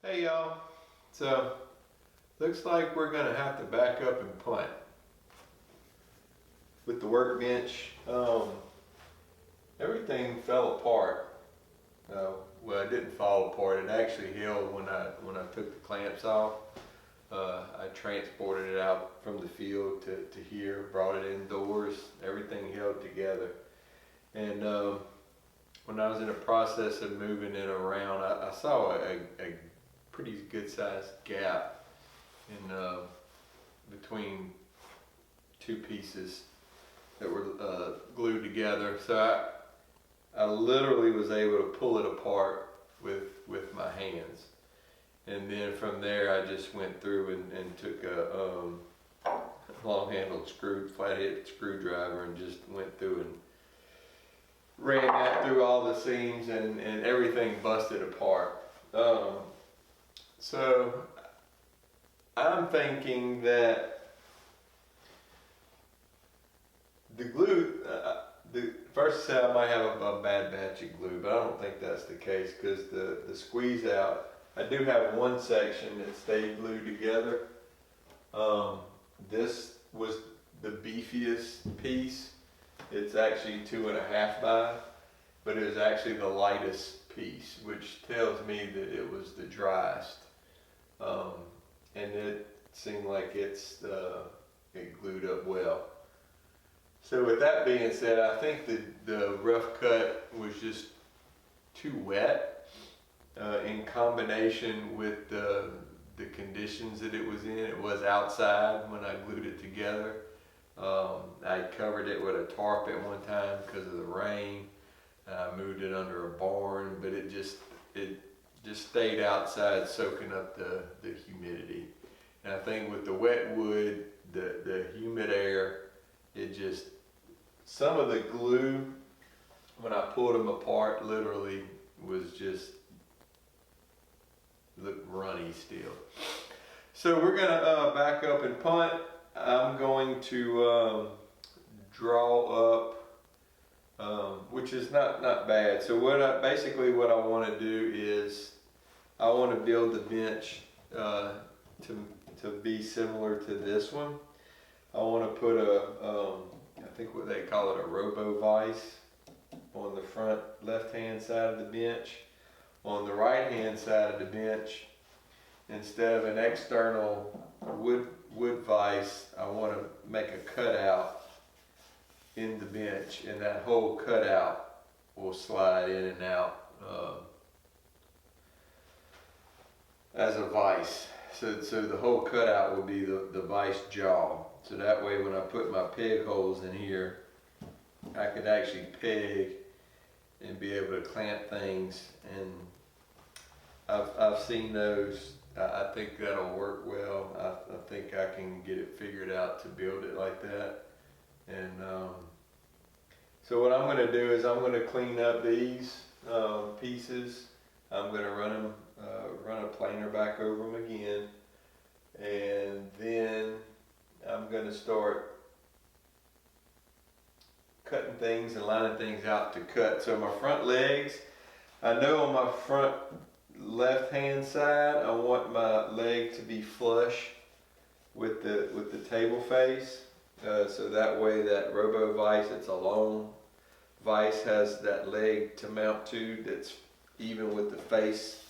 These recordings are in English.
Hey y'all, so looks like we're gonna have to back up and punt with the workbench. Everything fell apart. Well, it didn't fall apart. It actually held when I took the clamps off. I transported it out from the field to here, brought it indoors. Everything held together. And when I was in the process of moving it around, I saw a pretty good sized gap in between two pieces that were glued together. So I literally was able to pull it apart with my hands. And then from there I just went through and took a long-handled flathead screwdriver and just went through and ran that through all the seams, and everything busted apart. So I'm thinking that the glue, first I said I might have a bad batch of glue, but I don't think that's the case, because the squeeze out, I do have one section that stayed glued together. This was the beefiest piece. It's actually 2.5 by, but it was actually the lightest piece, which tells me that it was the driest. And it seemed like it glued up well. So with that being said, I think the rough cut was just too wet in combination with the conditions that it was in. It was outside when I glued it together. I covered it with a tarp at one time because of the rain. I moved it under a barn, but it just stayed outside soaking up the humidity. And I think with the wet wood, the humid air, some of the glue, when I pulled them apart, literally was just looked runny still. So we're gonna back up and punt. I'm going to draw up, which is not bad. So basically what I want to do is I want to build the bench to be similar to this one. I want to put I think what they call it, a robo vise on the front left hand side of the bench. On the right hand side of the bench, instead of an external wood vise, I want to make a cutout in the bench, and that whole cutout will slide in and out as a vise. So the whole cutout will be the vise jaw. So that way when I put my peg holes in here, I could actually peg and be able to clamp things. And I've seen those. I think that'll work well. I think I can get it figured out to build it like that. And so what I'm going to do is I'm going to clean up these pieces. I'm going to run a planer back over them again, and then I'm going to start cutting things and lining things out to cut. So my front legs, I know on my front left hand side I want my leg to be flush with the table face, so that way that robo vise, it's a long vise, has that leg to mount to that's even with the face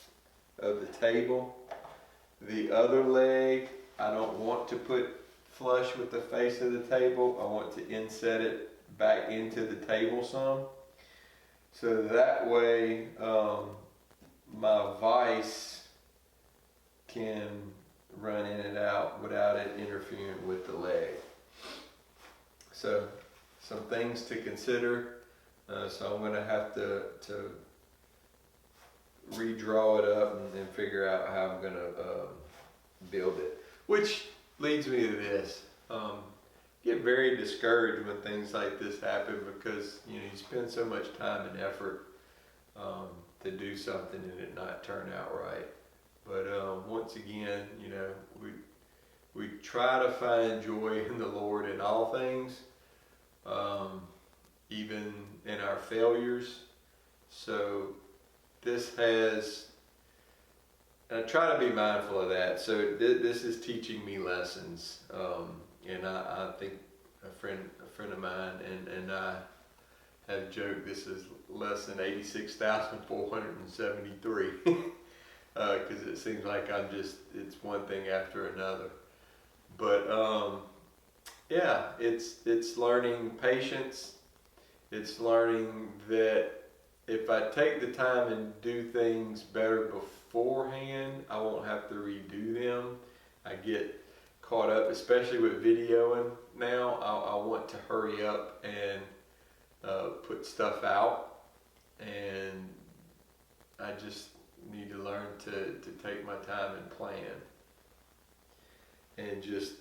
of the table. The other leg I don't want to put flush with the face of the table. I want to inset it back into the table some, so that way my vise can run in and out without it interfering with the leg. So some things to consider. So I'm going to have to redraw it up and figure out how I'm going to build it. Which leads me to this. Get very discouraged when things like this happen, because you spend so much time and effort to do something and it not turn out right. But once again, we try to find joy in the Lord in all things, even in our failures. So this has I try to be mindful of that. So this is teaching me lessons, and I think a friend of mine and I have joked this is lesson 86,473 because it seems like it's one thing after another. But yeah, it's learning patience. It's learning that if I take the time and do things better beforehand, I won't have to redo them. I get caught up, especially with videoing now. I want to hurry up and put stuff out, and I just need to learn to take my time and plan, and just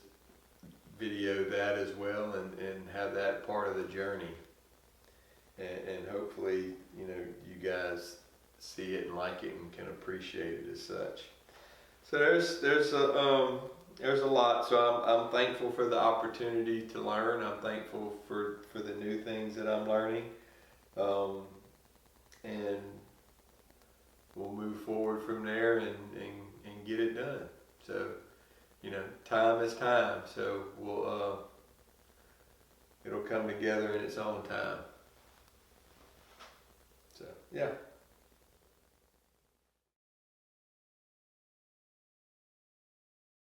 video that as well, and have that part of the journey. And hopefully, you guys see it and like it and can appreciate it as such. So there's a lot. So I'm thankful for the opportunity to learn. I'm thankful for the new things that I'm learning, and we'll move forward from there and get it done. So time is time. So it'll come together in its own time. So yeah.